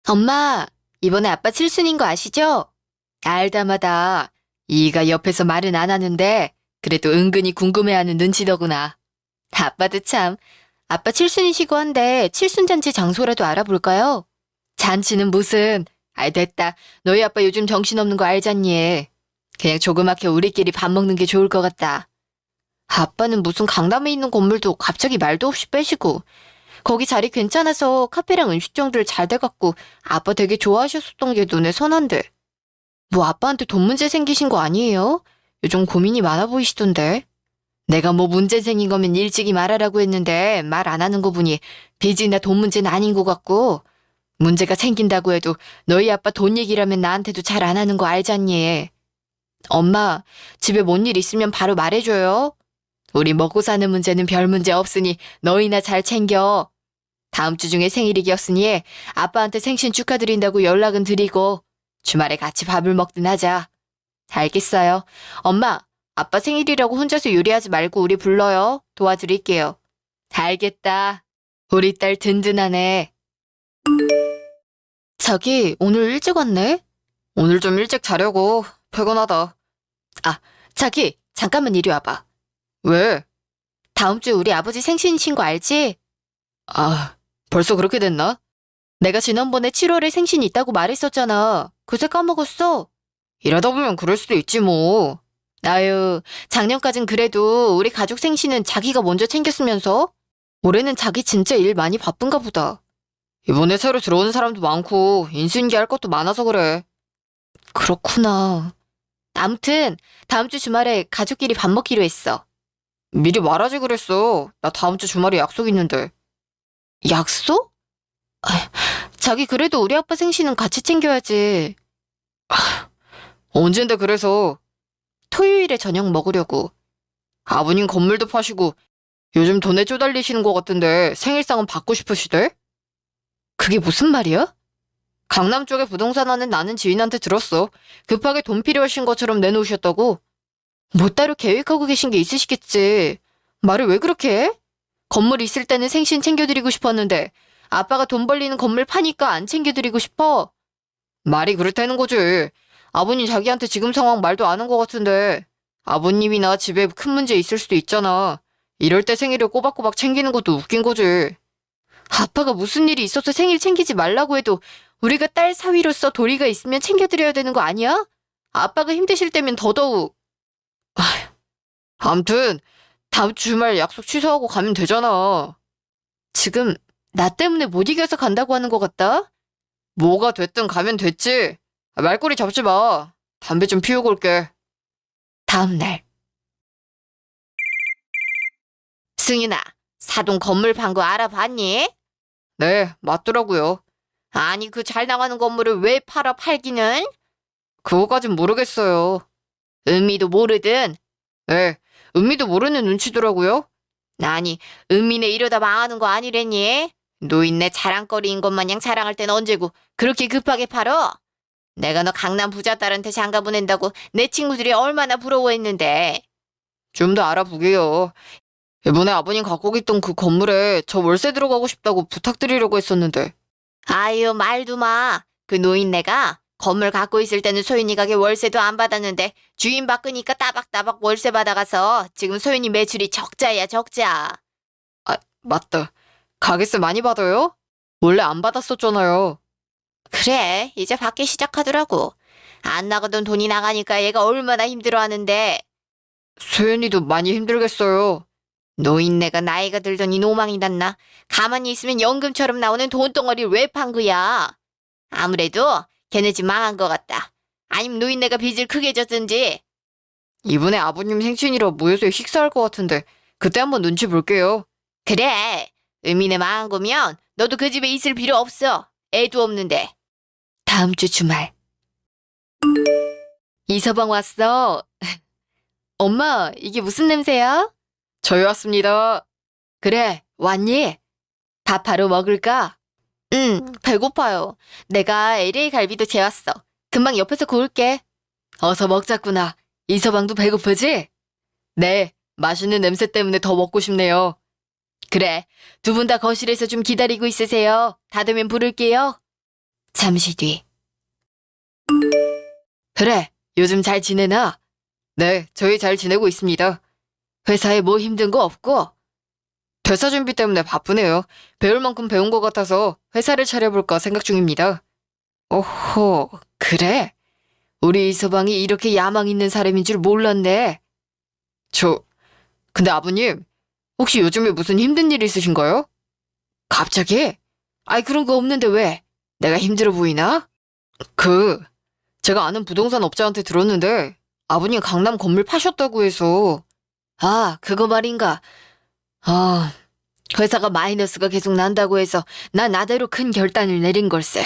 엄마, 이번에 아빠 칠순인 거 아시죠? 알다마다 이가 옆에서 말은 안 하는데 그래도 은근히 궁금해하는 눈치더구나. 아빠도 참, 아빠 칠순이시고 한데 칠순잔치 장소라도 알아볼까요? 잔치는 무슨, 아이 됐다. 너희 아빠 요즘 정신없는 거 알잖니. 그냥 조그맣게 우리끼리 밥 먹는 게 좋을 것 같다. 아빠는 무슨 강남에 있는 건물도 갑자기 말도 없이 빼시고 거기 자리 괜찮아서 카페랑 음식점들 잘 돼갖고 아빠 되게 좋아하셨었던 게 눈에 선한데. 뭐 아빠한테 돈 문제 생기신 거 아니에요? 요즘 고민이 많아 보이시던데. 내가 뭐 문제 생긴 거면 일찍이 말하라고 했는데 말 안 하는 거 보니 빚이나 돈 문제는 아닌 것 같고 문제가 생긴다고 해도 너희 아빠 돈 얘기라면 나한테도 잘 안 하는 거 알잖니. 엄마, 집에 뭔 일 있으면 바로 말해줘요. 우리 먹고 사는 문제는 별 문제 없으니 너희나 잘 챙겨. 다음 주 중에 생일이겼으니 아빠한테 생신 축하드린다고 연락은 드리고 주말에 같이 밥을 먹든 하자. 알겠어요. 엄마, 아빠 생일이라고 혼자서 요리하지 말고 우리 불러요. 도와드릴게요. 알겠다. 우리 딸 든든하네. 자기, 오늘 일찍 왔네? 오늘 좀 일찍 자려고. 피곤하다. 아, 자기, 잠깐만 이리 와봐. 왜? 다음 주 우리 아버지 생신이신 거 알지? 아, 벌써 그렇게 됐나? 내가 지난번에 7월에 생신 있다고 말했었잖아. 그새 까먹었어. 이러다 보면 그럴 수도 있지 뭐. 아유, 작년까진 그래도 우리 가족 생신은 자기가 먼저 챙겼으면서 올해는 자기 진짜 일 많이 바쁜가 보다. 이번에 새로 들어오는 사람도 많고 인수인계 할 것도 많아서 그래. 그렇구나. 아무튼 다음 주 주말에 가족끼리 밥 먹기로 했어. 미리 말하지 그랬어. 나 다음 주 주말에 약속 있는데. 약속? 아, 자기 그래도 우리 아빠 생신은 같이 챙겨야지. 언젠데 그래서. 토요일에 저녁 먹으려고. 아버님 건물도 파시고 요즘 돈에 쪼달리시는 것 같은데 생일상은 받고 싶으시대? 그게 무슨 말이야? 강남 쪽에 부동산 하는 나는 지인한테 들었어. 급하게 돈 필요하신 것처럼 내놓으셨다고. 뭐 따로 계획하고 계신 게 있으시겠지. 말을 왜 그렇게 해? 건물 있을 때는 생신 챙겨드리고 싶었는데 아빠가 돈 벌리는 건물 파니까 안 챙겨드리고 싶어. 말이 그렇다는 거지. 아버님 자기한테 지금 상황 말도 안 한 것 같은데 아버님이나 집에 큰 문제 있을 수도 있잖아. 이럴 때 생일을 꼬박꼬박 챙기는 것도 웃긴 거지. 아빠가 무슨 일이 있어서 생일 챙기지 말라고 해도 우리가 딸 사위로서 도리가 있으면 챙겨드려야 되는 거 아니야? 아빠가 힘드실 때면 더더욱. 암튼 다음 주말 약속 취소하고 가면 되잖아. 지금 나 때문에 못 이겨서 간다고 하는 것 같다? 뭐가 됐든 가면 됐지. 말꼬리 잡지 마. 담배 좀 피우고 올게. 다음 날. 승윤아, 사돈 건물 판 거 알아봤니? 네, 맞더라고요. 아니, 그 잘 나가는 건물을 왜 팔아 팔기는? 그거까진 모르겠어요. 은미도 모르든. 네, 은미도 모르는 눈치더라고요. 아니, 은미네 이러다 망하는 거 아니랬니? 노인네 자랑거리인 것 마냥 자랑할 땐 언제고 그렇게 급하게 팔어? 내가 너 강남 부자 딸한테 장가 보낸다고 내 친구들이 얼마나 부러워했는데. 좀 더 알아보게요. 이번에 아버님 갖고 있던 그 건물에 저 월세 들어가고 싶다고 부탁드리려고 했었는데. 아유, 말도 마. 그 노인네가 건물 갖고 있을 때는 소윤이 가게 월세도 안 받았는데 주인 바꾸니까 따박따박 월세 받아가서 지금 소윤이 매출이 적자야, 적자. 아, 맞다. 가게세 많이 받아요? 원래 안 받았었잖아요. 그래, 이제 받기 시작하더라고. 안 나가던 돈이 나가니까 얘가 얼마나 힘들어하는데. 소연이도 많이 힘들겠어요. 노인네가 나이가 들더니 노망이 났나? 가만히 있으면 연금처럼 나오는 돈덩어리를 왜 판 거야? 아무래도 걔네 집 망한 것 같다. 아니면 노인네가 빚을 크게 졌든지. 이번에 아버님 생신이라 모여서 식사할 것 같은데 그때 한번 눈치 볼게요. 그래, 의미네 망한 거면 너도 그 집에 있을 필요 없어. 애도 없는데. 다음 주 주말. 이서방 왔어. 엄마, 이게 무슨 냄새야? 저희 왔습니다. 그래, 왔니? 밥 바로 먹을까? 응, 배고파요. 내가 LA 갈비도 재웠어. 금방 옆에서 구울게. 어서 먹자꾸나. 이서방도 배고프지? 네, 맛있는 냄새 때문에 더 먹고 싶네요. 그래, 두 분 다 거실에서 좀 기다리고 있으세요. 다 되면 부를게요. 잠시 뒤. 그래, 요즘 잘 지내나? 네, 저희 잘 지내고 있습니다. 회사에 뭐 힘든 거 없고? 퇴사 준비 때문에 바쁘네요. 배울 만큼 배운 것 같아서 회사를 차려볼까 생각 중입니다. 오호, 그래? 우리 이서방이 이렇게 야망 있는 사람인 줄 몰랐네. 근데 아버님, 혹시 요즘에 무슨 힘든 일 있으신가요? 갑자기? 아이, 그런 거 없는데 왜? 내가 힘들어 보이나? 제가 아는 부동산 업자한테 들었는데, 아버님 강남 건물 파셨다고 해서. 아, 그거 말인가? 아, 회사가 마이너스가 계속 난다고 해서 나 나대로 큰 결단을 내린 걸세.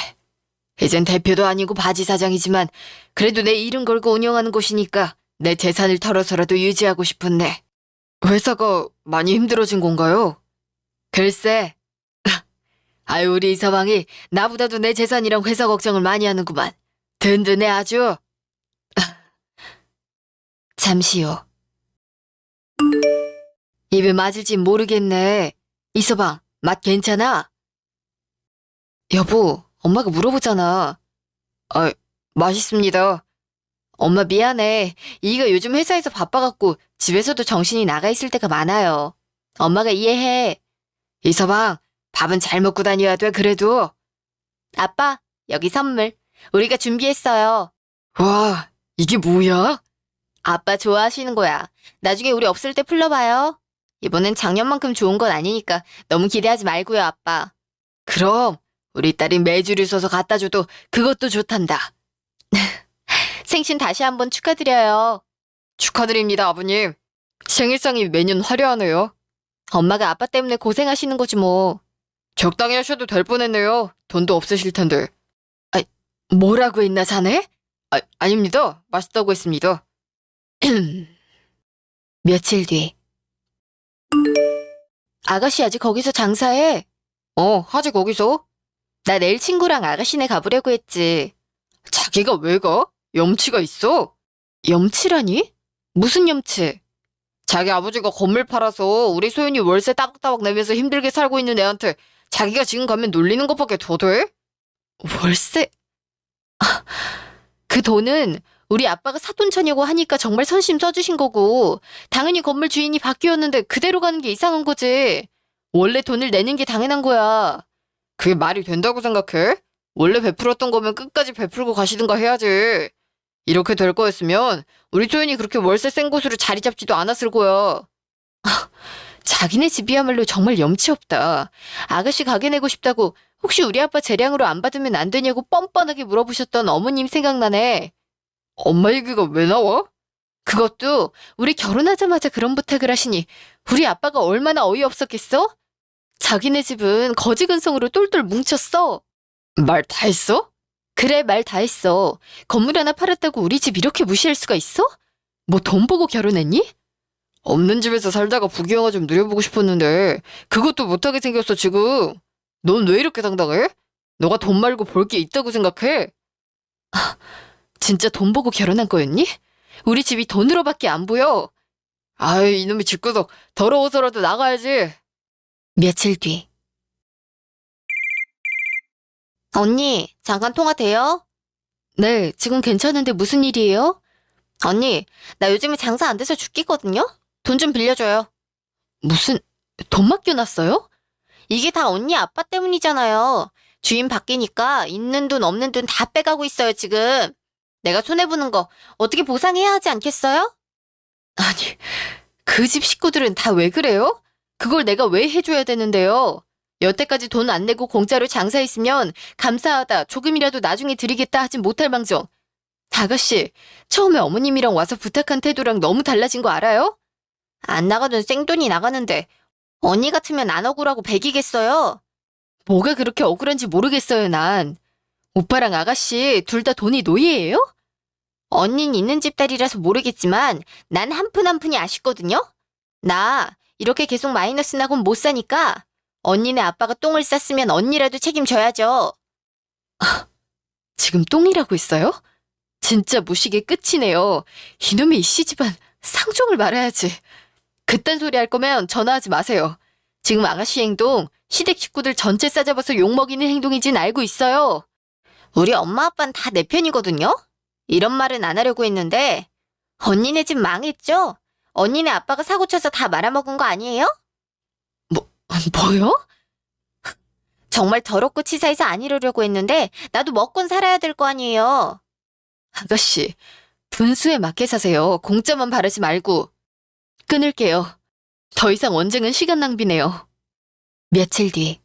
이젠 대표도 아니고 바지 사장이지만 그래도 내 이름 걸고 운영하는 곳이니까 내 재산을 털어서라도 유지하고 싶은데. 회사가 많이 힘들어진 건가요? 글쎄. 아유, 우리 이서방이 나보다도 내 재산이랑 회사 걱정을 많이 하는구만. 든든해 아주. 잠시 후. 입에 맞을진 모르겠네. 이서방, 맛 괜찮아? 여보, 엄마가 물어보잖아. 아, 맛있습니다. 엄마 미안해. 이가 요즘 회사에서 바빠갖고 집에서도 정신이 나가 있을 때가 많아요. 엄마가 이해해. 이서방, 밥은 잘 먹고 다녀야 돼, 그래도. 아빠, 여기 선물. 우리가 준비했어요. 와, 이게 뭐야? 아빠 좋아하시는 거야. 나중에 우리 없을 때 풀러봐요. 이번엔 작년만큼 좋은 건 아니니까 너무 기대하지 말고요, 아빠. 그럼 우리 딸이 매주를 써서 갖다 줘도 그것도 좋단다. 생신 다시 한번 축하드려요. 축하드립니다, 아버님. 생일상이 매년 화려하네요. 엄마가 아빠 때문에 고생하시는 거지 뭐. 적당히 하셔도 될 뻔했네요. 돈도 없으실 텐데. 아, 뭐라고 했나 자네? 아닙니다. 맛있다고 했습니다. 며칠 뒤. 아가씨 아직 거기서 장사해? 하지 거기서. 나 내일 친구랑 아가씨네 가보려고 했지. 자기가 왜 가? 염치가 있어? 염치라니? 무슨 염치? 자기 아버지가 건물 팔아서 우리 소연이 월세 따박따박 내면서 힘들게 살고 있는 애한테 자기가 지금 가면 놀리는 것밖에 더 돼? 월세? 그 돈은 우리 아빠가 사돈 처냐고 하니까 정말 선심 써주신 거고, 당연히 건물 주인이 바뀌었는데 그대로 가는 게 이상한 거지. 원래 돈을 내는 게 당연한 거야. 그게 말이 된다고 생각해? 원래 베풀었던 거면 끝까지 베풀고 가시든가 해야지. 이렇게 될 거였으면 우리 소연이 그렇게 월세 센 곳으로 자리 잡지도 않았을 거야. 자기네 집이야말로 정말 염치 없다. 아가씨 가게 내고 싶다고 혹시 우리 아빠 재량으로 안 받으면 안 되냐고 뻔뻔하게 물어보셨던 어머님 생각나네. 엄마 얘기가 왜 나와? 그것도 우리 결혼하자마자 그런 부탁을 하시니 우리 아빠가 얼마나 어이없었겠어? 자기네 집은 거지근성으로 똘똘 뭉쳤어. 말 다 했어? 그래, 말 다 했어. 건물 하나 팔았다고 우리 집 이렇게 무시할 수가 있어? 뭐 돈 보고 결혼했니? 없는 집에서 살다가 부귀영화 좀 누려보고 싶었는데 그것도 못하게 생겼어 지금. 넌 왜 이렇게 당당해? 너가 돈 말고 볼 게 있다고 생각해? 진짜 돈 보고 결혼한 거였니? 우리 집이 돈으로밖에 안 보여. 아이, 이놈의 집구석 더러워서라도 나가야지. 며칠 뒤. 언니, 잠깐 통화 돼요? 네, 지금 괜찮은데 무슨 일이에요? 언니, 나 요즘에 장사 안 돼서 죽겠거든요? 돈 좀 빌려줘요. 무슨, 돈 맡겨놨어요? 이게 다 언니 아빠 때문이잖아요. 주인 바뀌니까 있는 돈 없는 돈 다 빼가고 있어요, 지금. 내가 손해보는 거 어떻게 보상해야 하지 않겠어요? 아니, 그 집 식구들은 다 왜 그래요? 그걸 내가 왜 해줘야 되는데요? 여태까지 돈 안 내고 공짜로 장사했으면 감사하다, 조금이라도 나중에 드리겠다 하진 못할 망정. 아가씨, 처음에 어머님이랑 와서 부탁한 태도랑 너무 달라진 거 알아요? 안 나가던 생돈이 나가는데 언니 같으면 안 억울하고 배기겠어요? 뭐가 그렇게 억울한지 모르겠어요, 난. 오빠랑 아가씨 둘 다 돈이 노예예요? 언닌 있는 집 딸이라서 모르겠지만 난 한 푼 한 푼이 아쉽거든요? 나 이렇게 계속 마이너스 나곤 못 사니까 언니네 아빠가 똥을 쌌으면 언니라도 책임져야죠. 지금 똥이라고 했어요? 진짜 무식의 끝이네요. 이놈의 이씨 집안 상종을 말아야지. 그딴 소리 할 거면 전화하지 마세요. 지금 아가씨 행동 시댁 식구들 전체 싸잡아서 욕먹이는 행동인지는 알고 있어요. 우리 엄마 아빠는 다 내 편이거든요? 이런 말은 안 하려고 했는데 언니네 집 망했죠? 언니네 아빠가 사고 쳐서 다 말아먹은 거 아니에요? 뭐요? 정말 더럽고 치사해서 안 이러려고 했는데 나도 먹곤 살아야 될 거 아니에요. 아가씨, 분수에 맞게 사세요. 공짜만 바르지 말고. 끊을게요. 더 이상 언쟁은 시간 낭비네요. 며칠 뒤.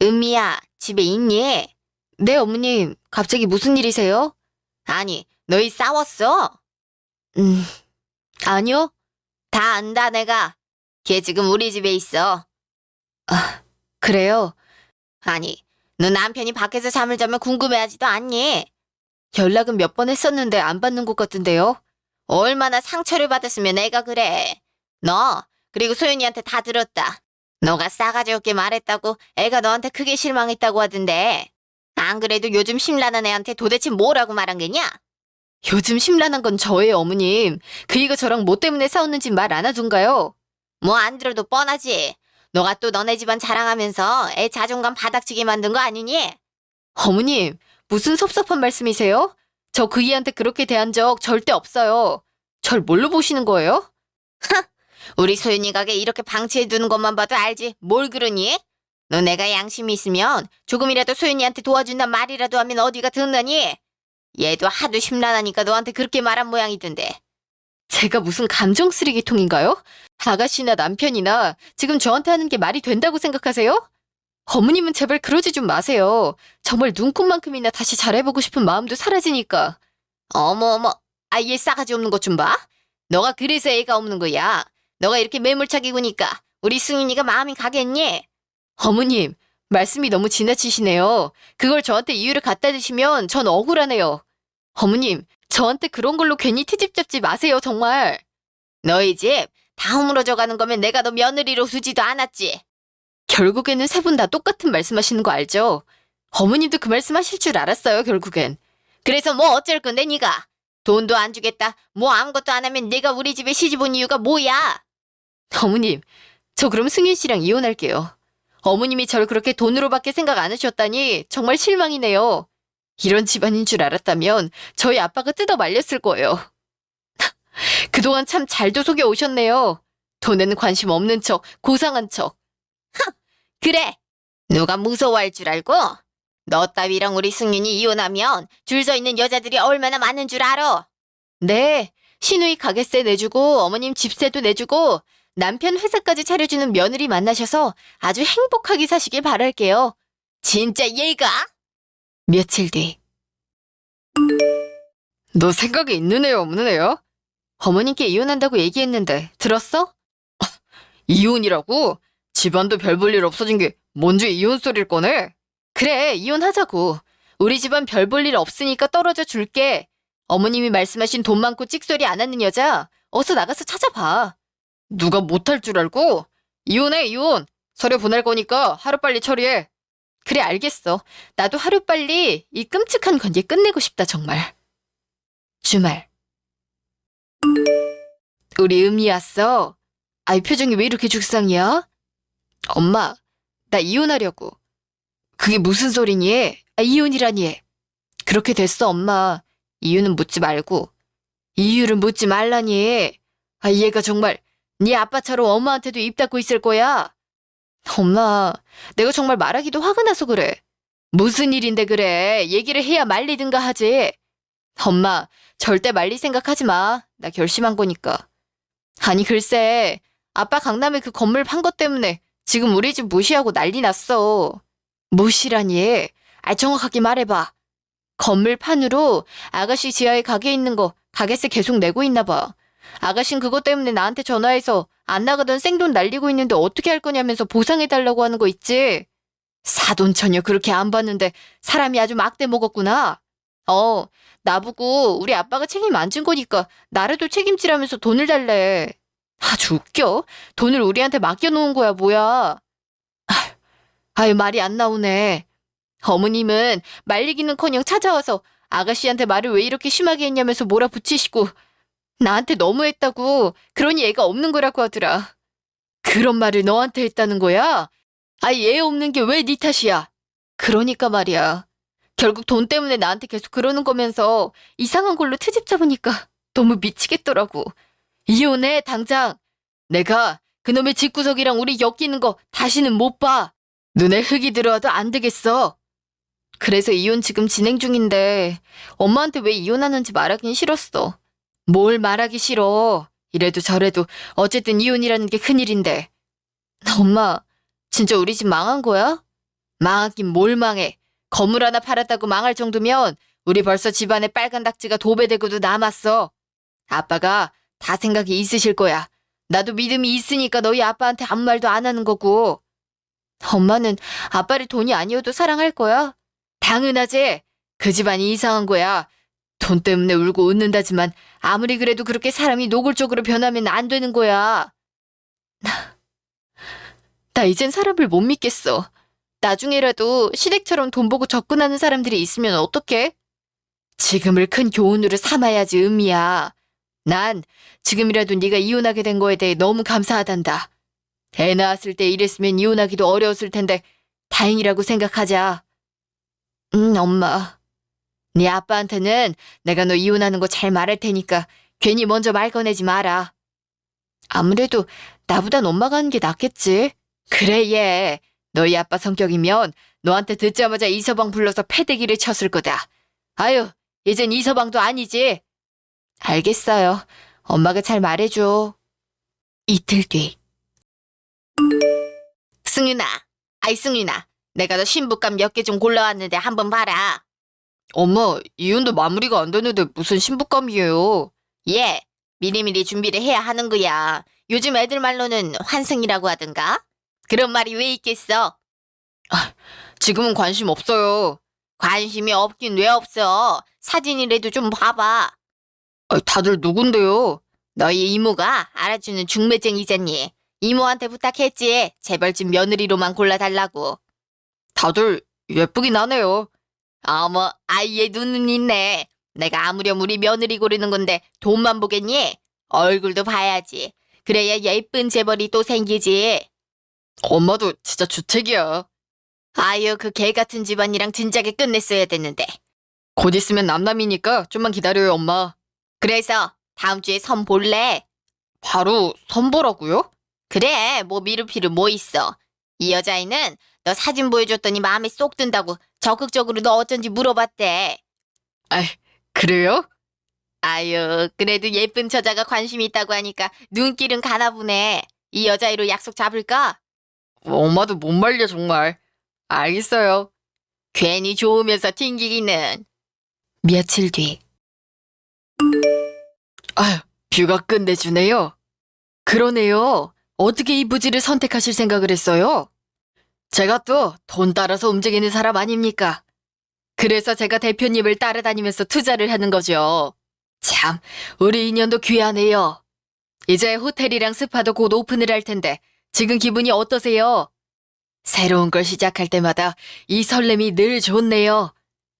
은미야, 집에 있니? 네, 어머님. 갑자기 무슨 일이세요? 아니, 너희 싸웠어? 아니요. 다 안다, 내가. 걔 지금 우리 집에 있어. 아, 그래요? 아니, 너 남편이 밖에서 잠을 자면 궁금해하지도 않니? 연락은 몇 번 했었는데 안 받는 것 같은데요? 얼마나 상처를 받았으면 애가 그래. 너, 그리고 소윤이한테 다 들었다. 너가 싸가지 없게 말했다고 애가 너한테 크게 실망했다고 하던데. 안 그래도 요즘 심란한 애한테 도대체 뭐라고 말한 게냐? 요즘 심란한 건 저예요, 어머님. 그 애가 저랑 뭐 때문에 싸웠는지 말 안 하던가요? 뭐 안 들어도 뻔하지. 너가 또 너네 집안 자랑하면서 애 자존감 바닥치게 만든 거 아니니? 어머님, 무슨 섭섭한 말씀이세요? 저 그 애한테 그렇게 대한 적 절대 없어요. 절 뭘로 보시는 거예요? 우리 소윤이 가게 이렇게 방치해두는 것만 봐도 알지. 뭘 그러니? 너 내가 양심이 있으면 조금이라도 소윤이한테 도와준단 말이라도 하면 어디가 듣느니? 얘도 하도 심란하니까 너한테 그렇게 말한 모양이던데. 제가 무슨 감정 쓰레기통인가요? 아가씨나 남편이나 지금 저한테 하는 게 말이 된다고 생각하세요? 어머님은 제발 그러지 좀 마세요. 정말 눈곱만큼이나 다시 잘해보고 싶은 마음도 사라지니까. 어머, 얘 싸가지 없는 것 좀 봐. 너가 그래서 애가 없는 거야. 너가 이렇게 매몰차게 구니까 우리 승윤이가 마음이 가겠니? 어머님, 말씀이 너무 지나치시네요. 그걸 저한테 이유를 갖다 대시면 전 억울하네요. 어머님, 저한테 그런 걸로 괜히 트집 잡지 마세요, 정말. 너희 집 다 허물어져 가는 거면 내가 너 며느리로 두지도 않았지. 결국에는 세 분 다 똑같은 말씀하시는 거 알죠? 어머님도 그 말씀하실 줄 알았어요, 결국엔. 그래서 뭐 어쩔 건데, 네가? 돈도 안 주겠다. 뭐 아무것도 안 하면 내가 우리 집에 시집 온 이유가 뭐야? 어머님, 저 그럼 승윤 씨랑 이혼할게요. 어머님이 저를 그렇게 돈으로밖에 생각 안 하셨다니 정말 실망이네요. 이런 집안인 줄 알았다면 저희 아빠가 뜯어 말렸을 거예요. 그동안 참 잘도 속여 오셨네요. 돈에는 관심 없는 척, 고상한 척. 그래, 누가 무서워할 줄 알고? 너 따위랑 우리 승윤이 이혼하면 줄 서 있는 여자들이 얼마나 많은 줄 알아? 네, 시누이 가게세 내주고 어머님 집세도 내주고 남편 회사까지 차려주는 며느리 만나셔서 아주 행복하게 사시길 바랄게요. 진짜 얘가? 며칠 뒤. 너 생각이 있는 애요, 없는 애요? 어머님께 이혼한다고 얘기했는데 들었어? 이혼이라고? 집안도 별 볼 일 없어진 게 뭔지 이혼 소리를 꺼내? 그래, 이혼하자고. 우리 집안 별 볼 일 없으니까 떨어져 줄게. 어머님이 말씀하신 돈 많고 찍소리 안 하는 여자 어서 나가서 찾아봐. 누가 못할 줄 알고? 이혼해, 이혼. 서류 보낼 거니까 하루빨리 처리해. 그래, 알겠어. 나도 하루빨리 이 끔찍한 관계 끝내고 싶다, 정말. 주말. 우리 음이 왔어. 아이, 표정이 왜 이렇게 죽상이야? 엄마, 나 이혼하려고. 그게 무슨 소리니? 이혼이라니. 그렇게 됐어, 엄마. 이유는 묻지 말고. 이유를 묻지 말라니. 얘가 정말 네 아빠처럼 엄마한테도 입 닫고 있을 거야. 엄마, 내가 정말 말하기도 화가 나서 그래. 무슨 일인데 그래. 얘기를 해야 말리든가 하지. 엄마, 절대 말릴 생각하지 마. 나 결심한 거니까. 아니, 글쎄. 아빠 강남에 그 건물 판 것 때문에 지금 우리 집 무시하고 난리 났어. 무시라니? 정확하게 말해봐. 건물 판으로 아가씨 지하에 가게 있는 거 가게세 계속 내고 있나 봐. 아가씨는 그것 때문에 나한테 전화해서 안 나가던 생돈 날리고 있는데 어떻게 할 거냐면서 보상해달라고 하는 거 있지? 사돈처녀 그렇게 안 봤는데 사람이 아주 막대 먹었구나. 나보고 우리 아빠가 책임 안 진 거니까 나라도 책임지라면서 돈을 달래. 아주 웃겨. 돈을 우리한테 맡겨놓은 거야, 뭐야. 아유, 말이 안 나오네. 어머님은 말리기는커녕 찾아와서 아가씨한테 말을 왜 이렇게 심하게 했냐면서 몰아붙이시고 나한테 너무했다고 그러니 애가 없는 거라고 하더라. 그런 말을 너한테 했다는 거야? 얘 없는 게 왜 네 탓이야? 그러니까 말이야. 결국 돈 때문에 나한테 계속 그러는 거면서 이상한 걸로 트집 잡으니까 너무 미치겠더라고. 이혼해, 당장. 내가 그놈의 집구석이랑 우리 엮이는 거 다시는 못 봐. 눈에 흙이 들어와도 안 되겠어. 그래서 이혼 지금 진행 중인데 엄마한테 왜 이혼하는지 말하긴 싫었어. 뭘 말하기 싫어. 이래도 저래도 어쨌든 이혼이라는 게 큰일인데. 엄마, 진짜 우리 집 망한 거야? 망하긴 뭘 망해. 건물 하나 팔았다고 망할 정도면 우리 벌써 집안에 빨간 닥지가 도배되고도 남았어. 아빠가 다 생각이 있으실 거야. 나도 믿음이 있으니까 너희 아빠한테 아무 말도 안 하는 거고. 엄마는 아빠를 돈이 아니어도 사랑할 거야? 당연하지. 그 집안이 이상한 거야. 돈 때문에 울고 웃는다지만 아무리 그래도 그렇게 사람이 노골적으로 변하면 안 되는 거야. 나 이젠 사람을 못 믿겠어. 나중에라도 시댁처럼 돈 보고 접근하는 사람들이 있으면 어떡해? 지금을 큰 교훈으로 삼아야지, 은미야. 난 지금이라도 네가 이혼하게 된 거에 대해 너무 감사하단다. 애 낳았을 때 이랬으면 이혼하기도 어려웠을 텐데 다행이라고 생각하자. 엄마. 네 아빠한테는 내가 너 이혼하는 거 잘 말할 테니까 괜히 먼저 말 꺼내지 마라. 아무래도 나보단 엄마가 하는 게 낫겠지. 그래, 얘. 너희 아빠 성격이면 너한테 듣자마자 이서방 불러서 패대기를 쳤을 거다. 아유, 이젠 이서방도 아니지. 알겠어요. 엄마가 잘 말해줘. 이틀 뒤. 승윤아, 아이 승윤아, 내가 너 신부감 몇 개 좀 골라왔는데 한번 봐라. 엄마, 이혼도 마무리가 안 되는데 무슨 신부감이에요? 예, 미리미리 준비를 해야 하는 거야. 요즘 애들 말로는 환승이라고 하던가? 그런 말이 왜 있겠어? 지금은 관심 없어요. 관심이 없긴 왜 없어? 사진이라도 좀 봐봐. 다들 누군데요? 너희 이모가 알아주는 중매쟁이잖니. 이모한테 부탁했지. 재벌집 며느리로만 골라달라고. 다들 예쁘긴 하네요. 어머, 아이의 눈은 있네. 내가 아무렴 우리 며느리 고르는 건데 돈만 보겠니? 얼굴도 봐야지. 그래야 예쁜 재벌이 또 생기지. 엄마도 진짜 주책이야. 아유, 그 개 같은 집안이랑 진작에 끝냈어야 됐는데. 곧 있으면 남남이니까 좀만 기다려요, 엄마. 그래서 다음 주에 선 볼래? 바로 선 보라고요? 그래, 뭐 미루피루 뭐 있어. 이 여자애는 너 사진 보여줬더니 마음에 쏙 든다고 적극적으로 너 어쩐지 물어봤대. 아이, 그래요? 아유, 그래도 예쁜 처자가 관심이 있다고 하니까 눈길은 가나 보네. 이 여자애로 약속 잡을까? 엄마도 못 말려 정말. 알겠어요. 괜히 좋으면서 튕기기는. 며칠 뒤. 아휴, 뷰가 끝내주네요. 그러네요. 어떻게 이 부지를 선택하실 생각을 했어요? 제가 또 돈 따라서 움직이는 사람 아닙니까? 그래서 제가 대표님을 따라다니면서 투자를 하는 거죠. 참, 우리 인연도 귀하네요. 이제 호텔이랑 스파도 곧 오픈을 할 텐데 지금 기분이 어떠세요? 새로운 걸 시작할 때마다 이 설렘이 늘 좋네요.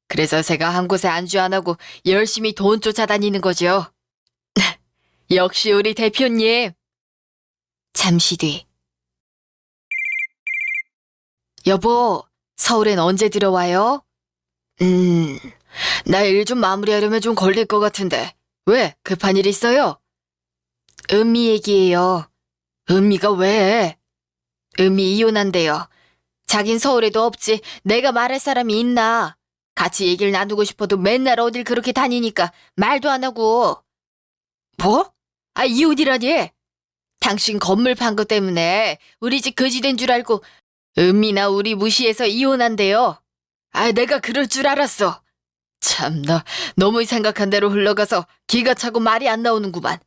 그래서 제가 한 곳에 안주 안 하고 열심히 돈 쫓아다니는 거죠. 역시 우리 대표님. 잠시 뒤. 여보, 서울엔 언제 들어와요? 나 일 좀 마무리하려면 좀 걸릴 것 같은데. 왜? 급한 일 있어요? 은미 얘기예요. 은미가 왜? 은미 이혼한대요. 자긴 서울에도 없지. 내가 말할 사람이 있나? 같이 얘기를 나누고 싶어도 맨날 어딜 그렇게 다니니까 말도 안 하고. 뭐? 이혼이라니? 당신 건물 판 것 때문에 우리 집 거지된 줄 알고 은미나 우리 무시해서 이혼한대요. 내가 그럴 줄 알았어. 참나, 너무 생각한 대로 흘러가서 기가 차고 말이 안 나오는구만.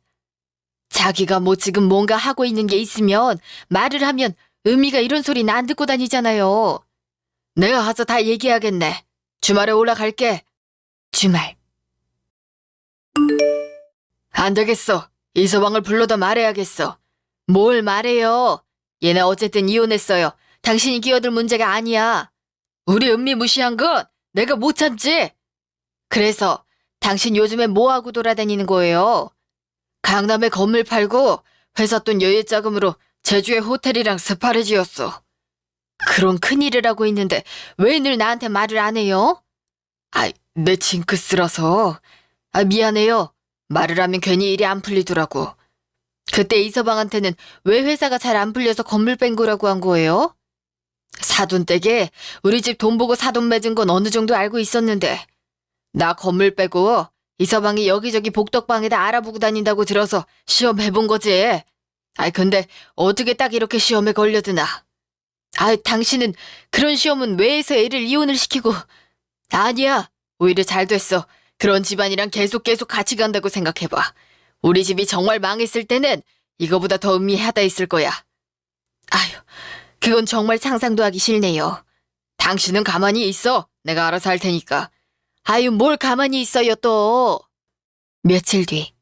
자기가 뭐 지금 뭔가 하고 있는 게 있으면 말을 하면 은미가 이런 소리는 안 듣고 다니잖아요. 내가 가서 다 얘기하겠네. 주말에 올라갈게. 주말. 안 되겠어. 이서방을 불러다 말해야겠어. 뭘 말해요. 얘네 어쨌든 이혼했어요. 당신이 끼어들 문제가 아니야. 우리 은미 무시한 건 내가 못 참지. 그래서 당신 요즘에 뭐하고 돌아다니는 거예요? 강남에 건물 팔고 회사 돈 여유 자금으로 제주에 호텔이랑 스파를 지었어. 그런 큰일을 하고 있는데 왜 늘 나한테 말을 안 해요? 내 징크스라서. 미안해요. 말을 하면 괜히 일이 안 풀리더라고. 그때 이서방한테는 왜 회사가 잘 안 풀려서 건물 뺀 거라고 한 거예요? 사돈댁에 우리 집 돈 보고 사돈 맺은 건 어느 정도 알고 있었는데 나 건물 빼고 이서방이 여기저기 복덕방에다 알아보고 다닌다고 들어서 시험 해본 거지. 근데 어떻게 딱 이렇게 시험에 걸려드나. 당신은 그런 시험은 왜 해서 애를 이혼을 시키고. 아니야. 오히려 잘 됐어. 그런 집안이랑 계속 같이 간다고 생각해봐. 우리 집이 정말 망했을 때는 이거보다 더 음미하다 있을 거야. 그건 정말 상상도 하기 싫네요. 당신은 가만히 있어. 내가 알아서 할 테니까. 뭘 가만히 있어요 또. 며칠 뒤.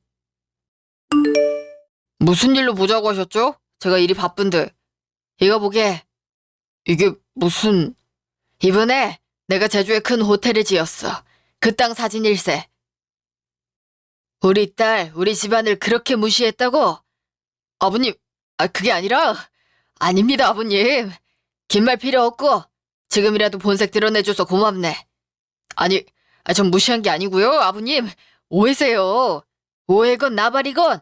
무슨 일로 보자고 하셨죠? 제가 일이 바쁜데. 이거 보게. 이게 무슨... 이번에 내가 제주에 큰 호텔을 지었어. 그 땅 사진 일세. 우리 딸, 우리 집안을 그렇게 무시했다고? 아버님, 그게 아니라... 아닙니다, 아버님. 긴 말 필요 없고 지금이라도 본색 드러내줘서 고맙네. 전 무시한 게 아니고요, 아버님. 오해세요. 오해건 나발이건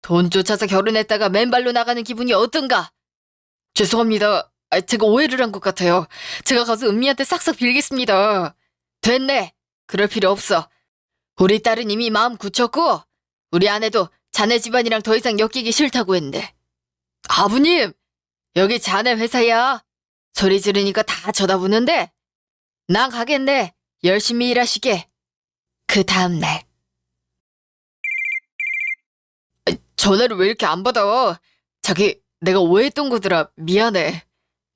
돈 쫓아서 결혼했다가 맨발로 나가는 기분이 어떤가? 죄송합니다. 제가 오해를 한 것 같아요. 제가 가서 은미한테 싹싹 빌겠습니다. 됐네. 그럴 필요 없어. 우리 딸은 이미 마음 굳혔고 우리 아내도 자네 집안이랑 더 이상 엮이기 싫다고 했는데. 아버님! 여기 자네 회사야. 소리 지르니까 다 쳐다보는데. 난 가겠네. 열심히 일하시게. 그 다음날. 전화를 왜 이렇게 안 받아? 자기, 내가 오해했던 거더라. 미안해.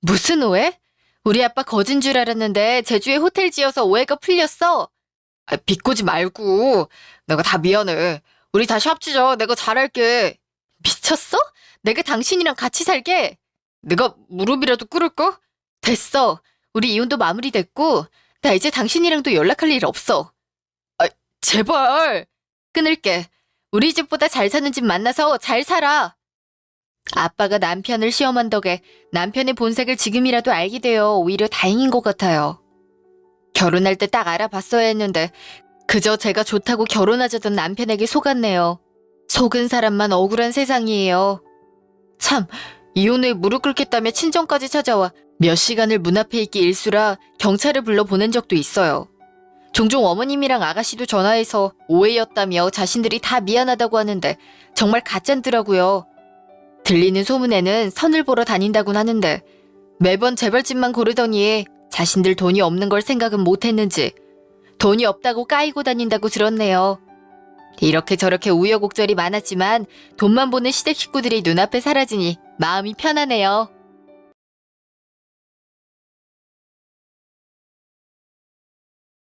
무슨 오해? 우리 아빠 거진 줄 알았는데 제주에 호텔 지어서 오해가 풀렸어. 비꼬지 말고. 내가 다 미안해. 우리 다시 합치자. 내가 잘할게. 미쳤어? 내가 당신이랑 같이 살게. 내가 무릎이라도 꿇을까? 됐어. 우리 이혼도 마무리됐고 나 이제 당신이랑도 연락할 일 없어. 제발. 끊을게. 우리 집보다 잘 사는 집 만나서 잘 살아. 아빠가 남편을 시험한 덕에 남편의 본색을 지금이라도 알게 되어 오히려 다행인 것 같아요. 결혼할 때 딱 알아봤어야 했는데 그저 제가 좋다고 결혼하자던 남편에게 속았네요. 속은 사람만 억울한 세상이에요. 참, 이혼 후에 무릎 꿇겠다며 친정까지 찾아와 몇 시간을 문 앞에 있기 일쑤라 경찰을 불러 보낸 적도 있어요. 종종 어머님이랑 아가씨도 전화해서 오해였다며 자신들이 다 미안하다고 하는데 정말 가짠더라고요. 들리는 소문에는 선을 보러 다닌다곤 하는데 매번 재벌집만 고르더니 자신들 돈이 없는 걸 생각은 못했는지 돈이 없다고 까이고 다닌다고 들었네요. 이렇게 저렇게 우여곡절이 많았지만 돈만 보는 시댁 식구들이 눈앞에 사라지니 마음이 편하네요.